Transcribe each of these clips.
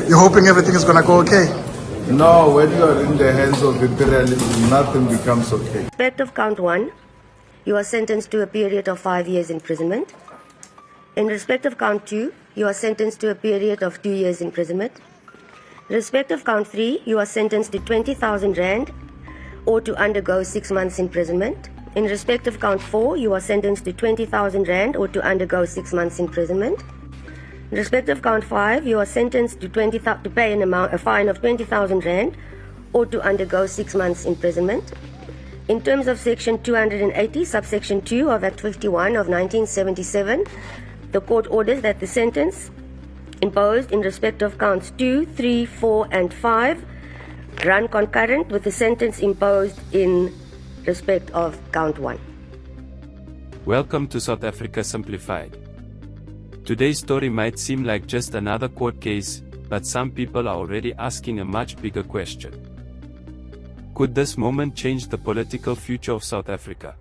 You're hoping everything is going to go okay? No, when you are in the hands of imperialism, nothing becomes okay. In respect of count 1, you are sentenced to a period of 5 years imprisonment. In respect of count 2, you are sentenced to a period of 2 years imprisonment. In respect of count 3, you are sentenced to 20,000 rand or to undergo 6 months imprisonment. In respect of count 4, you are sentenced to 20,000 rand or to undergo 6 months imprisonment. In respect of count 5, you are sentenced to pay a fine of 20,000 rand or to undergo 6 months imprisonment. In terms of section 280, subsection 2 of Act 51 of 1977, the court orders that the sentence imposed in respect of counts 2, 3, 4, and 5 run concurrent with the sentence imposed in respect of count 1. Welcome to South Africa Simplified. Today's story might seem like just another court case, but some people are already asking a much bigger question. Could this moment change the political future of South Africa?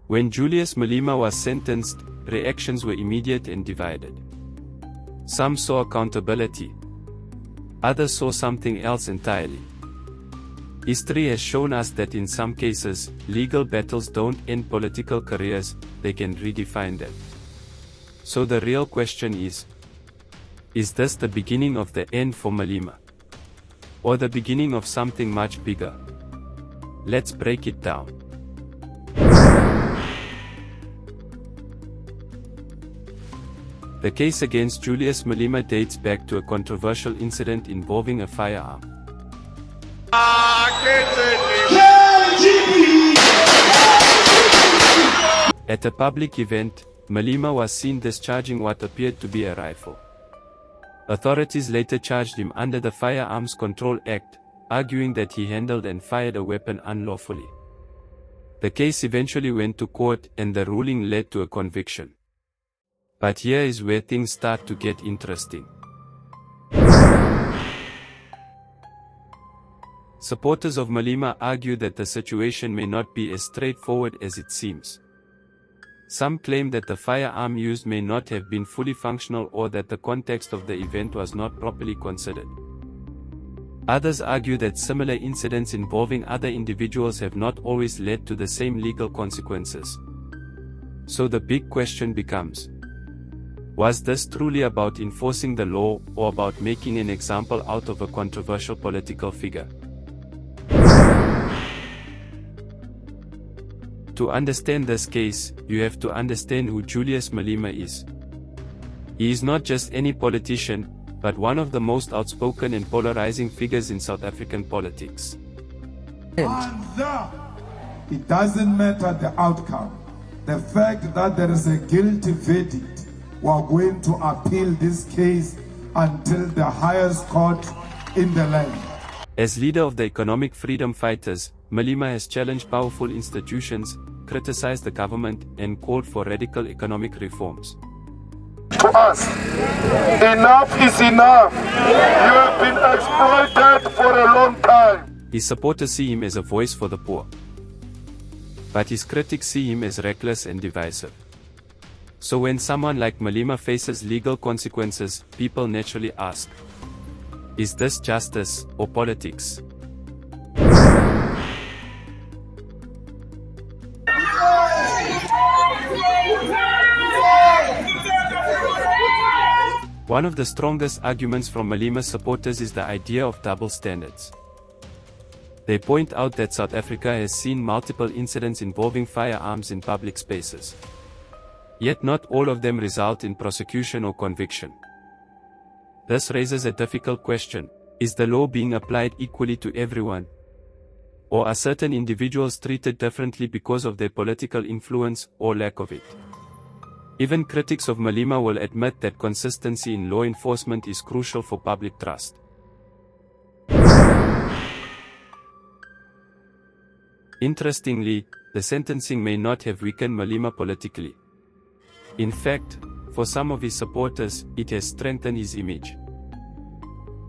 When Julius Malema was sentenced, reactions were immediate and divided. Some saw accountability. Others saw something else entirely. History has shown us that in some cases, legal battles don't end political careers, they can redefine them. So the real question is this the beginning of the end for Malema? Or the beginning of something much bigger? Let's break it down. The case against Julius Malema dates back to a controversial incident involving a firearm. At a public event, Malema was seen discharging what appeared to be a rifle. Authorities later charged him under the Firearms Control Act, arguing that he handled and fired a weapon unlawfully. The case eventually went to court and the ruling led to a conviction. But here is where things start to get interesting. Supporters of Malema argue that the situation may not be as straightforward as it seems. Some claim that the firearm used may not have been fully functional or that the context of the event was not properly considered. Others argue that similar incidents involving other individuals have not always led to the same legal consequences. So the big question becomes, was this truly about enforcing the law or about making an example out of a controversial political figure? To understand this case, you have to understand who Julius Malema is. He is not just any politician, but one of the most outspoken and polarizing figures in South African politics. It doesn't matter the outcome. The fact that there is a guilty verdict, we are going to appeal this case until the highest court in the land. As leader of the economic freedom fighters, Malema has challenged powerful institutions, criticized the government, and called for radical economic reforms. To us, enough is enough. You have been exploited for a long time. His supporters see him as a voice for the poor. But his critics see him as reckless and divisive. So when someone like Malema faces legal consequences, people naturally ask, is this justice or politics? One of the strongest arguments from Malema's supporters is the idea of double standards. They point out that South Africa has seen multiple incidents involving firearms in public spaces. Yet not all of them result in prosecution or conviction. This raises a difficult question: is the law being applied equally to everyone? Or are certain individuals treated differently because of their political influence or lack of it? Even critics of Malema will admit that consistency in law enforcement is crucial for public trust. Interestingly, the sentencing may not have weakened Malema politically. In fact, for some of his supporters, it has strengthened his image.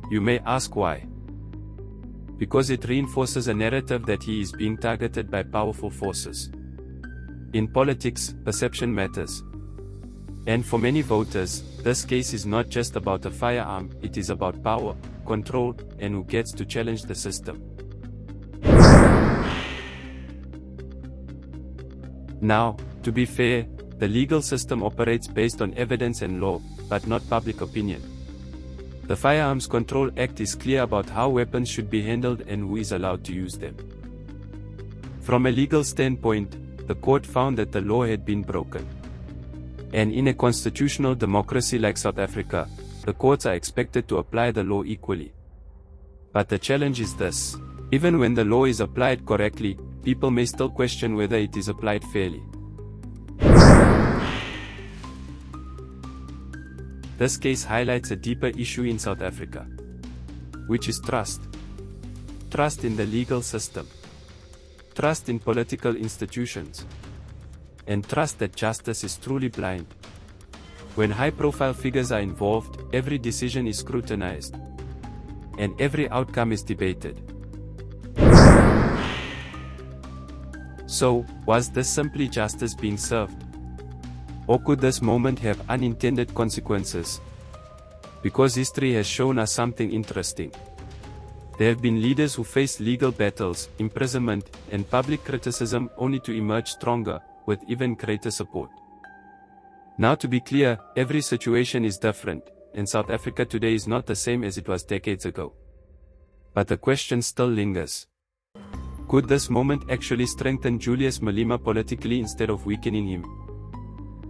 You may ask why. Because it reinforces a narrative that he is being targeted by powerful forces. In politics, perception matters. And for many voters, This case is not just about a firearm, it is about power, control, and who gets to challenge the system. Now, to be fair, the legal system operates based on evidence and law, but not public opinion. The Firearms Control Act is clear about how weapons should be handled and who is allowed to use them. From a legal standpoint, the court found that the law had been broken. And in a constitutional democracy like South Africa, the courts are expected to apply the law equally. But the challenge is this: even when the law is applied correctly, people may still question whether it is applied fairly. This case highlights a deeper issue in South Africa, which is trust. Trust in the legal system, trust in political institutions, and trust that justice is truly blind. When high-profile figures are involved, every decision is scrutinized, and every outcome is debated. So, was this simply justice being served? Or could this moment have unintended consequences? Because history has shown us something interesting. There have been leaders who faced legal battles, imprisonment, and public criticism only to emerge stronger, with even greater support. Now, to be clear, every situation is different, and South Africa today is not the same as it was decades ago. But the question still lingers. Could this moment actually strengthen Julius Malema politically instead of weakening him?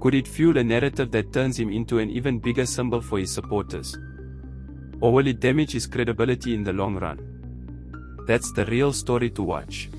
Could it fuel a narrative that turns him into an even bigger symbol for his supporters? Or will it damage his credibility in the long run? That's the real story to watch.